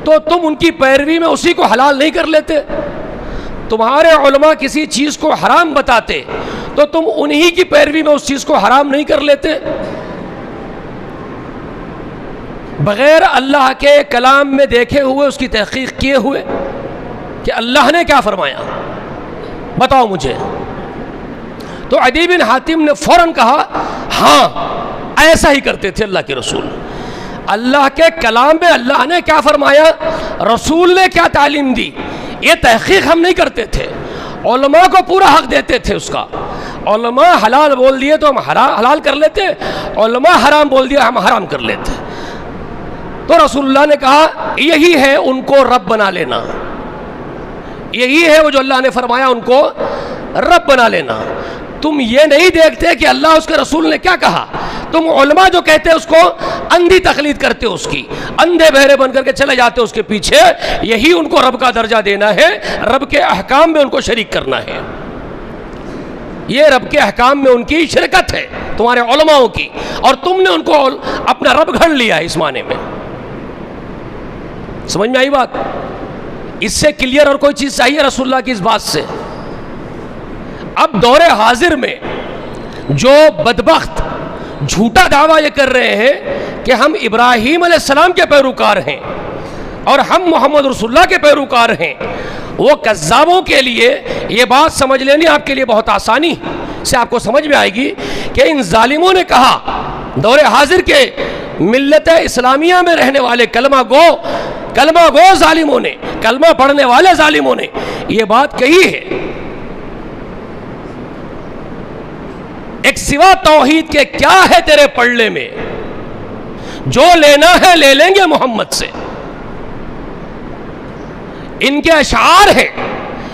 تو تم ان کی پیروی میں اسی کو حلال نہیں کر لیتے. تمہارے علماء کسی چیز کو حرام بتاتے تو تم انہی کی پیروی میں اس چیز کو حرام نہیں کر لیتے. بغیر اللہ کے کلام میں دیکھے ہوئے اس کی تحقیق کیے ہوئے کہ اللہ نے کیا فرمایا بتاؤ مجھے. تو عدی بن حاتم نے فوراً کہا ہاں ایسا ہی کرتے تھے اللہ کے رسول. اللہ کے کلام میں اللہ نے کیا فرمایا، رسول نے کیا تعلیم دی، یہ تحقیق ہم نہیں کرتے تھے. علماء کو پورا حق دیتے تھے اس کا. علماء حلال بول دیے تو ہم حلال کر لیتے، علماء حرام بول دیا ہم حرام کر لیتے. تو رسول اللہ نے کہا یہی ہے ان کو رب بنا لینا، یہی ہے وہ جو اللہ نے فرمایا ان کو رب بنا لینا. تم یہ نہیں دیکھتے کہ اللہ اس کے رسول نے کیا کہا، تم علماء جو کہتے ہیں اس کو اندھی تقلید کرتے ہو، اس کی اندھے بہرے بن کر کے چلے جاتے ہو اس کے پیچھے. یہی ان کو رب کا درجہ دینا ہے، رب کے احکام میں ان کو شریک کرنا ہے. یہ رب کے احکام میں ان کی شرکت ہے تمہارے علماءوں کی، اور تم نے ان کو اپنا رب گھڑ لیا ہے اس معنی میں. سمجھ میں آئی بات؟ اس سے کلیئر اور کوئی چیز چاہیے رسول اللہ کی اس بات سے؟ اب دور حاضر میں جو بدبخت جھوٹا دعویٰ یہ کر رہے ہیں کہ ہم ابراہیم علیہ السلام کے پیروکار ہیں اور ہم محمد رسول اللہ کے پیروکار ہیں، وہ کذابوں کے لیے یہ بات سمجھ لینی آپ کے لیے بہت آسانی سے آپ کو سمجھ میں آئے گی کہ ان ظالموں نے کہا، دور حاضر کے ملت اسلامیہ میں رہنے والے کلمہ گو ظالموں نے، کلمہ پڑھنے والے ظالموں نے یہ بات کہی ہے. ایک سوا توحید کے کیا ہے تیرے پلڑے میں، جو لینا ہے لے لیں گے محمد سے. ان کے اشعار ہیں،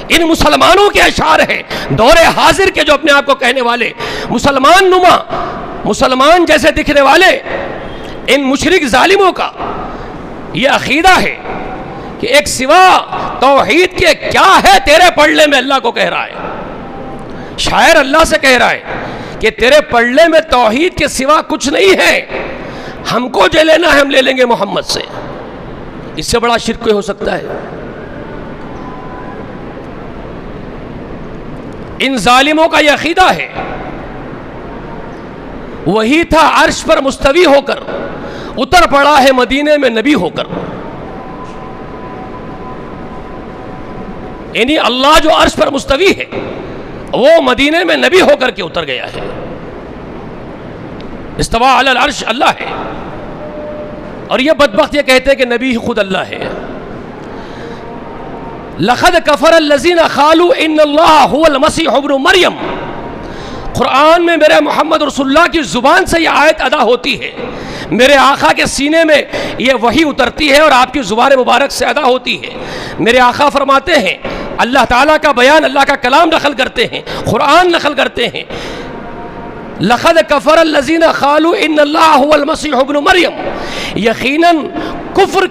ان مسلمانوں کے اشعار ہیں دور حاضر کے جو اپنے آپ کو کہنے والے مسلمان نما، مسلمان جیسے دکھنے والے ان مشرک ظالموں کا یہ عقیدہ ہے کہ ایک سوا توحید کے کیا ہے تیرے پلڑے میں. اللہ کو کہہ رہا ہے، شاعر اللہ سے کہہ رہا ہے کہ تیرے پلڑے میں توحید کے سوا کچھ نہیں ہے، ہم کو جو لینا ہے ہم لے لیں گے محمد سے. اس سے بڑا شرک کوئی ہو سکتا ہے؟ ان ظالموں کا یہ عقیدہ ہے. وہی تھا عرش پر مستوی ہو کر، اتر پڑا ہے مدینے میں نبی ہو کر. یعنی اللہ جو عرش پر مستوی ہے وہ مدینے میں نبی ہو کر کے اتر گیا ہے. استوا علی العرش اللہ ہے، اور یہ بدبخت یہ کہتے ہیں کہ نبی خود اللہ ہے. لقد کفر الذین قالوا ان اللہ هو المسیح ابن مریم. قرآن میں میرے محمد رسول اللہ کی زبان سے یہ آیت ادا ہوتی ہے، میرے آقا کے سینے میں یہ وحی اترتی ہے اور آپ کی زبان مبارک سے ادا ہوتی ہے. میرے آقا فرماتے ہیں، اللہ تعالیٰ کا بیان، اللہ کا کلام نقل کرتے ہیں، قرآن نقل کرتے ہیں. لقد کفر الذین قالوا ان اللہ هو المسیح ابن مریم. یقیناً کفر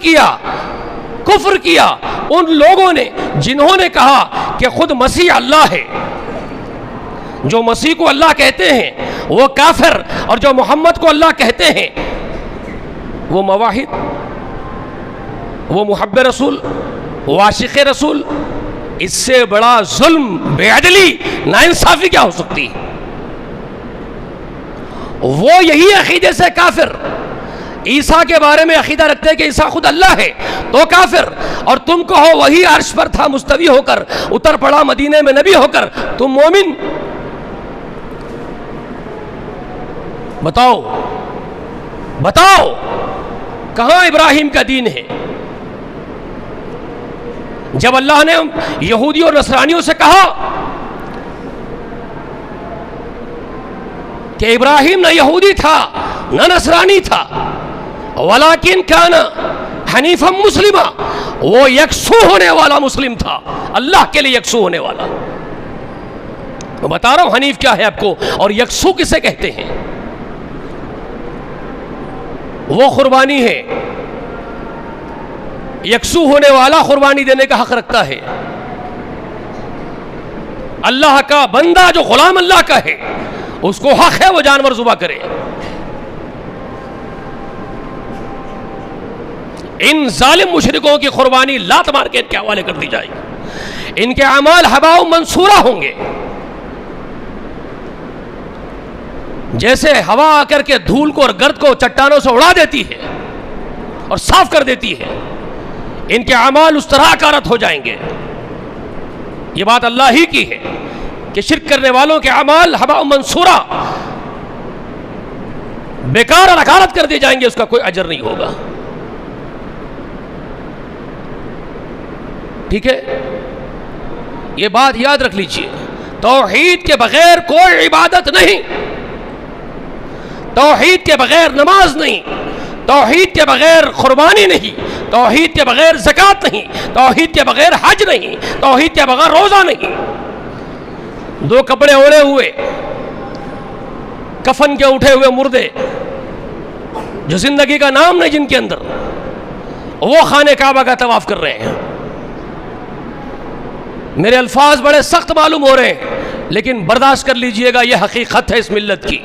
کیا ان لوگوں نے جنہوں نے کہا کہ خود مسیح اللہ ہے. جو مسیح کو اللہ کہتے ہیں وہ کافر، اور جو محمد کو اللہ کہتے ہیں وہ موحد، وہ محب رسول، وہ عاشق رسول. اس سے بڑا ظلم، بے عدلی، ناانصافی کیا ہو سکتی؟ وہ یہی عقیدے سے کافر، عیسیٰ کے بارے میں عقیدہ رکھتے ہیں کہ عیسیٰ خود اللہ ہے تو کافر، اور تم کہو وہی عرش پر تھا مستوی ہو کر، اتر پڑا مدینے میں نبی ہو کر، تم مومن. بتاؤ کہاں ابراہیم کا دین ہے؟ جب اللہ نے یہودی اور نصرانیوں سے کہا کہ ابراہیم نہ یہودی تھا نہ نصرانی تھا، ولیکن کان حنیفا مسلما، وہ یکسو ہونے والا مسلم تھا، اللہ کے لیے یکسو ہونے والا. میں بتا رہا ہوں حنیف کیا ہے آپ کو، اور یکسو کسے کہتے ہیں. وہ قربانی ہے، یکسو ہونے والا قربانی دینے کا حق رکھتا ہے. اللہ کا بندہ جو غلام اللہ کا ہے اس کو حق ہے وہ جانور ذبح کرے. ان ظالم مشرکوں کی قربانی لات مار کے ان کے حوالے کر دی جائے گی. ان کے اعمال ہباء منصورہ ہوں گے. جیسے ہوا آ کر کے دھول کو اور گرد کو چٹانوں سے اڑا دیتی ہے اور صاف کر دیتی ہے، ان کے اعمال اس طرح اکارت ہو جائیں گے. یہ بات اللہ ہی کی ہے کہ شرک کرنے والوں کے اعمال ہباء منصورہ بیکار اور اکارت کر دیے جائیں گے، اس کا کوئی اجر نہیں ہوگا. ٹھیک ہے، یہ بات یاد رکھ لیجئے. توحید کے بغیر کوئی عبادت نہیں، توحید کے بغیر نماز نہیں، توحید کے بغیر قربانی نہیں، توحید کے بغیر زکوٰۃ نہیں، توحید کے بغیر حج نہیں، توحید کے بغیر روزہ نہیں. دو کپڑے اوڑے ہوئے، کفن کے اٹھے ہوئے مردے جو زندگی کا نام نہیں جن کے اندر، وہ خانہ کعبہ کا طواف کر رہے ہیں. میرے الفاظ بڑے سخت معلوم ہو رہے ہیں لیکن برداشت کر لیجئے گا، یہ حقیقت ہے اس ملت کی.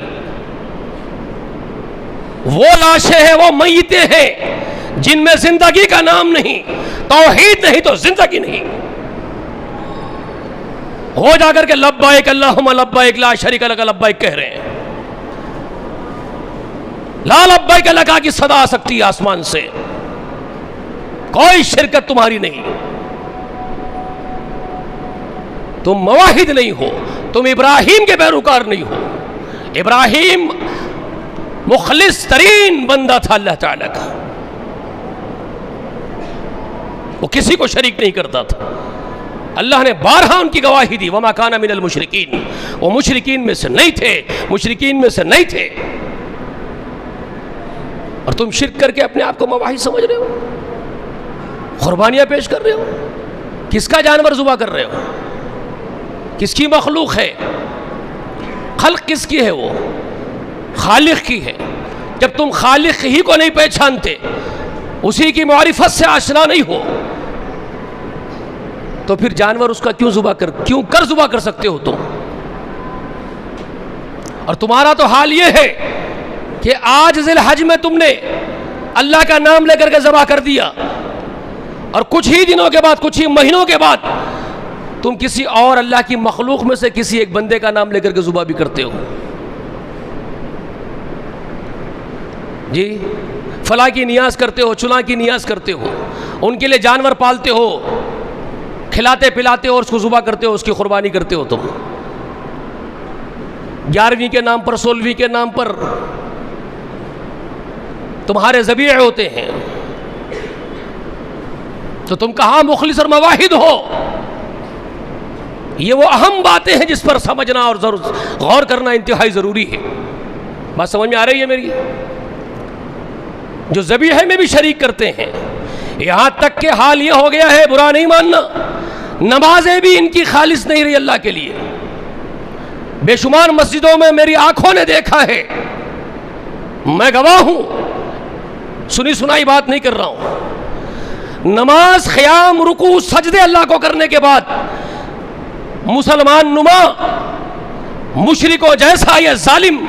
وہ لاشیں ہیں، وہ میتیں ہیں جن میں زندگی کا نام نہیں، توحید نہیں تو زندگی نہیں. ہو جا کر کے لبیک اللہم لبیک لا شریک لک لبیک کہہ رہے ہیں. لا لبیک لکا کی صدا آ سکتی ہے آسمان سے، کوئی شرکت تمہاری نہیں. تم مواحد نہیں ہو، تم ابراہیم کے پیروکار نہیں ہو. ابراہیم مخلص ترین بندہ تھا اللہ تعالیٰ کا، وہ کسی کو شریک نہیں کرتا تھا. اللہ نے بارہا ان کی گواہی دی، وما کان من المشرکین، وہ مشرکین میں سے نہیں تھے، مشرکین میں سے نہیں تھے. اور تم شرک کر کے اپنے آپ کو مواحد سمجھ رہے ہو، قربانیاں پیش کر رہے ہو. کس کا جانور ذبح کر رہے ہو؟ کس کی مخلوق ہے؟ خلق کس کی ہے؟ وہ خالق کی ہے. جب تم خالق ہی کو نہیں پہچانتے، اسی کی معرفت سے آشنا نہیں ہو، تو پھر جانور اس کا کیوں ذبح کر سکتے ہو تم؟ اور تمہارا تو حال یہ ہے کہ آج ذی الحج میں تم نے اللہ کا نام لے کر کے ذبح کر دیا، اور کچھ ہی دنوں کے بعد، کچھ ہی مہینوں کے بعد تم کسی اور اللہ کی مخلوق میں سے کسی ایک بندے کا نام لے کر کے ذبح بھی کرتے ہو. جی فلاں کی نیاز کرتے ہو، چلاں کی نیاز کرتے ہو، ان کے لیے جانور پالتے ہو، کھلاتے پلاتے ہو اور اس کو ذبح کرتے ہو، اس کی قربانی کرتے ہو. تم 11ویں کے نام پر، 16ویں کے نام پر تمہارے ذبیحے ہوتے ہیں، تو تم کہاں مخلص اور مواحد ہو؟ یہ وہ اہم باتیں ہیں جس پر سمجھنا اور غور کرنا انتہائی ضروری ہے. بات سمجھ میں آ رہی ہے میری؟ جو ذبیحے میں بھی شریک کرتے ہیں، یہاں تک کہ حال یہ ہو گیا ہے، برا نہیں ماننا، نمازیں بھی ان کی خالص نہیں رہی اللہ کے لیے. بے شمار مسجدوں میں میری آنکھوں نے دیکھا ہے، میں گواہ ہوں، سنی سنائی بات نہیں کر رہا ہوں. نماز، قیام، رکوع، سجدے اللہ کو کرنے کے بعد مسلمان نما مشرکوں جیسا یہ ظالم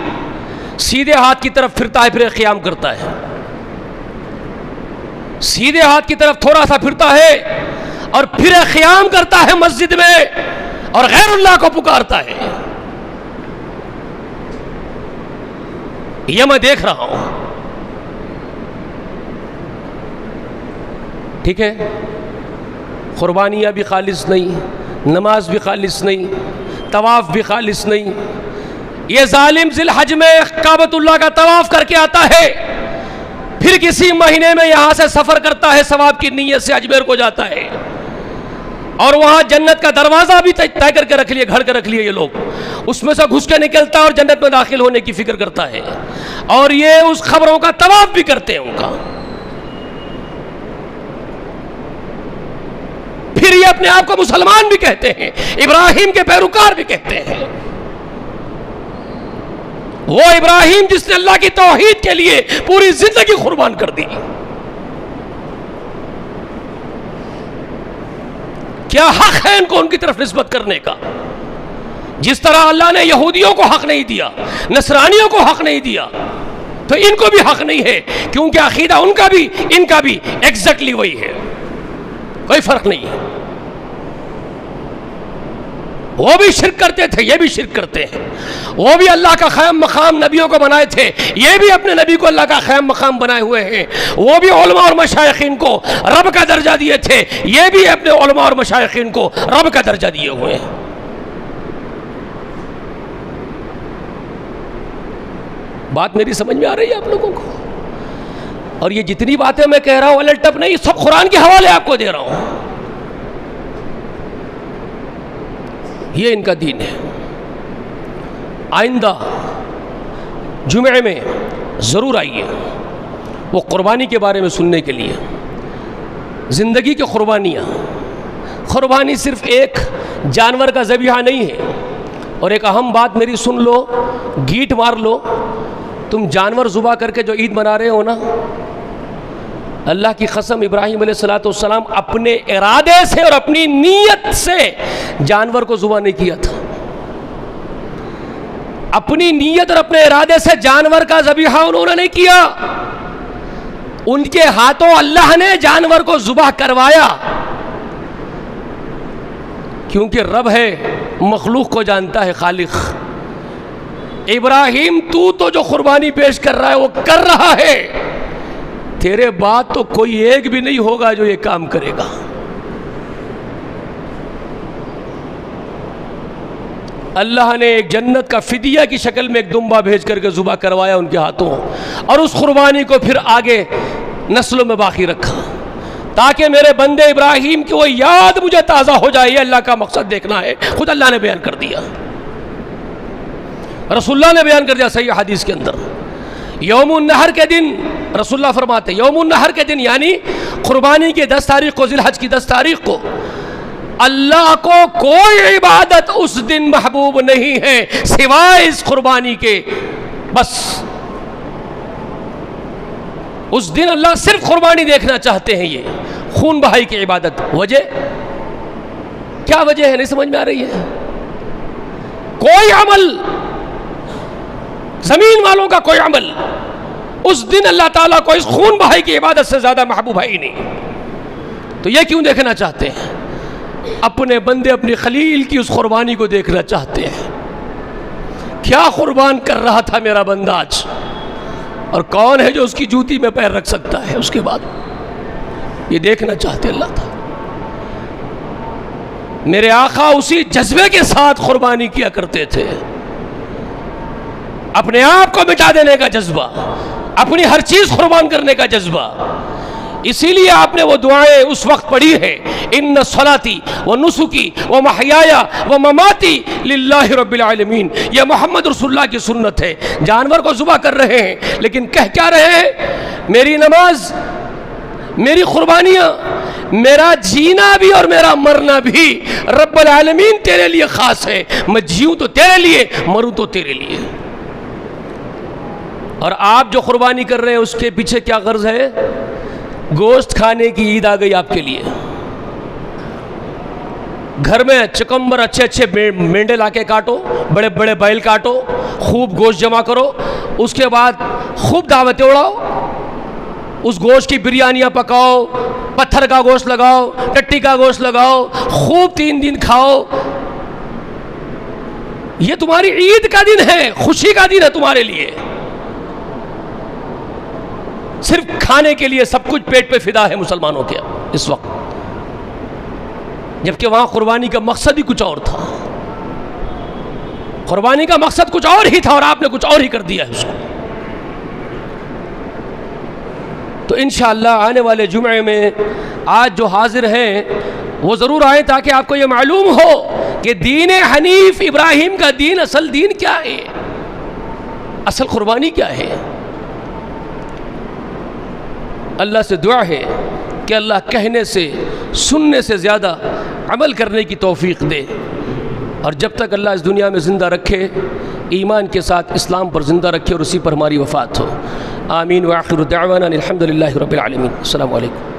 سیدھے ہاتھ کی طرف پھرتا ہے، پھر قیام کرتا ہے، سیدھے ہاتھ کی طرف تھوڑا سا پھرتا ہے اور پھر قیام کرتا ہے مسجد میں اور غیر اللہ کو پکارتا ہے. یہ میں دیکھ رہا ہوں. ٹھیک ہے، قربانیاں بھی خالص نہیں، نماز بھی خالص نہیں، طواف بھی خالص نہیں. یہ ظالم ذی الحج میں کعبۃ اللہ کا طواف کر کے آتا ہے، پھر کسی مہینے میں یہاں سے سفر کرتا ہے، ثواب کی نیت سے اجمیر کو جاتا ہے، اور وہاں جنت کا دروازہ بھی طے کر کے رکھ لیے، گھڑ کے رکھ لیے. یہ لوگ اس میں سے گھس کے نکلتا ہے اور جنت میں داخل ہونے کی فکر کرتا ہے، اور یہ اس خبروں کا طواف بھی کرتے ہیں ان کا. پھر یہ اپنے آپ کو مسلمان بھی کہتے ہیں، ابراہیم کے پیروکار بھی کہتے ہیں. وہ ابراہیم جس نے اللہ کی توحید کے لیے پوری زندگی قربان کر دی. کیا حق ہے ان کو ان کی طرف نسبت کرنے کا؟ جس طرح اللہ نے یہودیوں کو حق نہیں دیا، نصرانیوں کو حق نہیں دیا، تو ان کو بھی حق نہیں ہے، کیونکہ عقیدہ ان کا بھی ان کا بھی ایگزیکٹلی وہی ہے، کوئی فرق نہیں ہے۔ وہ بھی شرک کرتے تھے، یہ بھی شرک کرتے ہیں، وہ بھی اللہ کا خیم مقام نبیوں کو بنائے تھے، یہ بھی اپنے نبی کو اللہ کا خیم مقام بنائے ہوئے ہیں، وہ بھی علماء اور مشائخین کو رب کا درجہ دیے تھے، یہ بھی اپنے علماء اور مشائخین کو رب کا درجہ دیے ہوئے ہیں۔ بات میری سمجھ میں آ رہی ہے آپ لوگوں کو؟ اور یہ جتنی باتیں میں کہہ رہا ہوں الٹ ٹپ نہیں، سب قرآن کے حوالے آپ کو دے رہا ہوں۔ یہ ان کا دین ہے۔ آئندہ جمعے میں ضرور آئیے، وہ قربانی کے بارے میں سننے کے لیے۔ زندگی کی قربانیاں، قربانی صرف ایک جانور کا ذبیحہ نہیں ہے۔ اور ایک اہم بات میری سن لو، گیٹ مار لو، تم جانور ذبح کر کے جو عید منا رہے ہو نا، اللہ کی قسم ابراہیم علیہ السلام اپنے ارادے سے اور اپنی نیت سے جانور کو ذبح نہیں کیا تھا۔ اپنی نیت اور اپنے ارادے سے جانور کا ذبیحہ انہوں نے نہیں کیا، ان کے ہاتھوں اللہ نے جانور کو ذبح کروایا، کیونکہ رب ہے، مخلوق کو جانتا ہے خالق۔ ابراہیم تو جو قربانی پیش کر رہا ہے وہ کر رہا ہے، تیرے بعد تو کوئی ایک بھی نہیں ہوگا جو یہ کام کرے گا۔ اللہ نے ایک جنت کا فدیہ کی شکل میں ایک دمبا بھیج کر کے ذبح کروایا ان کے ہاتھوں، اور اس قربانی کو پھر آگے نسلوں میں باقی رکھا، تاکہ میرے بندے ابراہیم کی وہ یاد مجھے تازہ ہو جائے۔ یہ اللہ کا مقصد دیکھنا ہے، خود اللہ نے بیان کر دیا، رسول اللہ نے بیان کر دیا صحیح حدیث کے اندر۔ یوم النحر کے دن رسول اللہ فرماتے ہیں، یوم النحر کے دن یعنی قربانی کی 10 تاریخ کو، ذی الحج کی 10 تاریخ کو، اللہ کو کوئی عبادت اس دن محبوب نہیں ہے سوائے اس قربانی کے، بس اس دن اللہ صرف قربانی دیکھنا چاہتے ہیں، یہ خون بہائی کی عبادت۔ وجہ کیا وجہ ہے؟ نہیں سمجھ میں آ رہی ہے؟ کوئی عمل، زمین والوں کا کوئی عمل اس دن اللہ تعالیٰ کو اس خون بہائی کی عبادت سے زیادہ محبوب ہے ہی نہیں۔ تو یہ کیوں دیکھنا چاہتے ہیں؟ اپنے بندے اپنی خلیل کی اس قربانی کو دیکھنا چاہتے ہیں، کیا قربان کر رہا تھا میرا بندہ آج، اور کون ہے جو اس کی جوتی میں پیر رکھ سکتا ہے اس کے بعد، یہ دیکھنا چاہتے اللہ تھا۔ میرے آقا اسی جذبے کے ساتھ قربانی کیا کرتے تھے، اپنے آپ کو مٹا دینے کا جذبہ، اپنی ہر چیز قربان کرنے کا جذبہ۔ اسی لیے آپ نے وہ دعائیں اس وقت پڑھی ہے، ان صلاتی و نسکی و محیایا و مماتی للہ رب العالمین۔ یہ محمد رسول اللہ کی سنت ہے۔ جانور کو ذبح کر رہے ہیں لیکن کہہ کیا رہے ہیں؟ میری نماز، میری قربانیاں، میرا جینا بھی اور میرا مرنا بھی رب العالمین تیرے لیے خاص ہے۔ میں جیوں تو تیرے لیے، مروں تو تیرے لیے۔ اور آپ جو قربانی کر رہے ہیں اس کے پیچھے کیا غرض ہے؟ گوشت کھانے کی عید آ گئی آپ کے لیے۔ گھر میں چکمبر اچھے مینڈے لا کے کاٹو، بڑے بڑے بیل کاٹو، خوب گوشت جمع کرو، اس کے بعد خوب دعوتیں اڑاؤ، اس گوشت کی بریانیاں پکاؤ، پتھر کا گوشت لگاؤ، ٹٹی کا گوشت لگاؤ، خوب 3 دن کھاؤ۔ یہ تمہاری عید کا دن ہے، خوشی کا دن ہے تمہارے لیے۔ صرف کھانے کے لیے سب کچھ پیٹ پہ فدا ہے مسلمانوں کے اس وقت، جبکہ وہاں قربانی کا مقصد ہی کچھ اور تھا۔ قربانی کا مقصد کچھ اور ہی تھا اور آپ نے کچھ اور ہی کر دیا ہے اس کو۔ تو انشاءاللہ آنے والے جمعے میں آج جو حاضر ہیں وہ ضرور آئیں، تاکہ آپ کو یہ معلوم ہو کہ دین حنیف ابراہیم کا دین، اصل دین کیا ہے، اصل قربانی کیا ہے۔ اللہ سے دعا ہے کہ اللہ کہنے سے، سننے سے زیادہ عمل کرنے کی توفیق دے، اور جب تک اللہ اس دنیا میں زندہ رکھے ایمان کے ساتھ اسلام پر زندہ رکھے اور اسی پر ہماری وفات ہو۔ آمین وآخر دعوانا الحمدللہ رب العالمین۔ السلام علیکم۔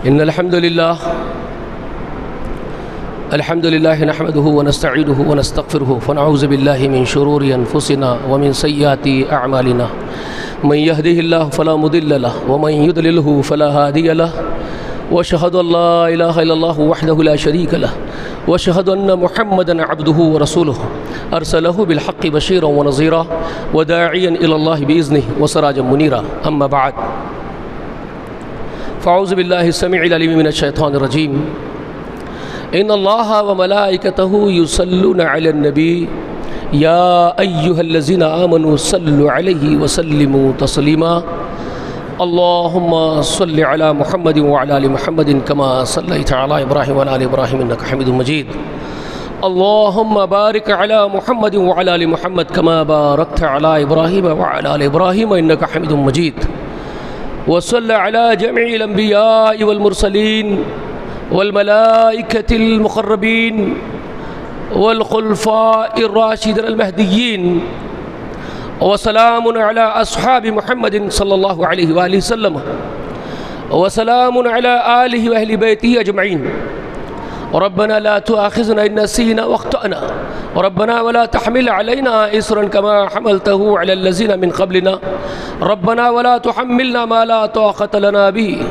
إن الحمد لله نحمده ونستعينه ونستغفره ونعوذ بالله من شرور أنفسنا ومن سيئات أعمالنا من يهده الله فلا مضل له ومن يضلله فلا هادي له وأشهد أن لا إله إلا الله وحده لا شريك له وأشهد أن محمدا عبده ورسوله أرسله بالحق بشيرا ونذيرا وداعيا إلى الله بإذنه وسراجا منيرا أما بعد فأعوذ بالله السميع العليم من الشيطان الرجيم إن الله وملائكته يصلون على النبي يا أيها الذين آمنوا صلوا عليه وسلموا تسليما اللهم صل على محمد وعلى آل محمد كما صليت على إبراهيم وعلى آل إبراهيم إنك حميد مجيد اللهم بارك على محمد وعلى آل محمد كما باركت على إبراهيم وعلى آل إبراهيم إنك حميد مجيد وصلى على جميع الأنبياء والمرسلين والملائكة المقربين والخلفاء الراشدين المهديين وسلام على أصحاب محمد صلى الله عليه وآله وسلم وسلام على آله وأهل بيته أجمعين ربنا لا تؤاخذنا إن نسينا واخطأنا ربنا ولا تحمل علينا إصرا كما حملته على الذين من قبلنا ربنا ولا تحملنا ما لا طاقة لنا به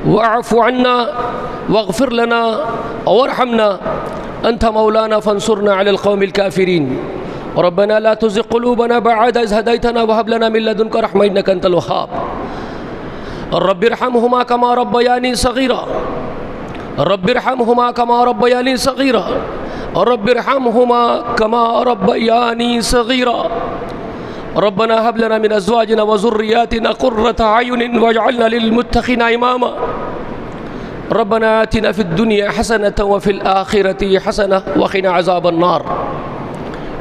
واعف عنا واغفر لنا وارحمنا أنت مولانا فانصرنا على القوم الكافرين ربنا لا تزغ قلوبنا بعد إذ هديتنا وهب لنا من لدنك رحمة إنك أنت الوهاب رب ارحمهما كما ربياني صغيرا رب ارحمهما كما ربياني صغيرا رب ارحمهما كما ربياني صغيرا ربنا هب لنا من أزواجنا وذرياتنا قرة أعين واجعلنا للمتقين إماما ربنا آتنا في الدنيا حسنة وفي الآخرة حسنة وقنا عذاب النار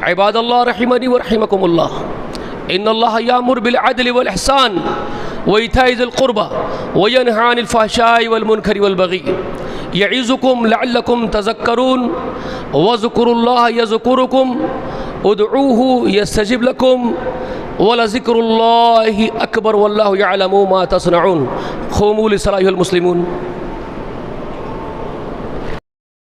عباد الله رحمني ورحمكم الله إن الله يأمر بالعدل والإحسان وإيتاء ذي القربى وينهى عن الفحشاء والمنكر والبغي يعظكم لعلكم تذكرون واذكروا الله يذكركم ادعوه يستجب لكم ولذكر الله أكبر والله يعلم ما تصنعون قوموا للصلاة أيها المسلمون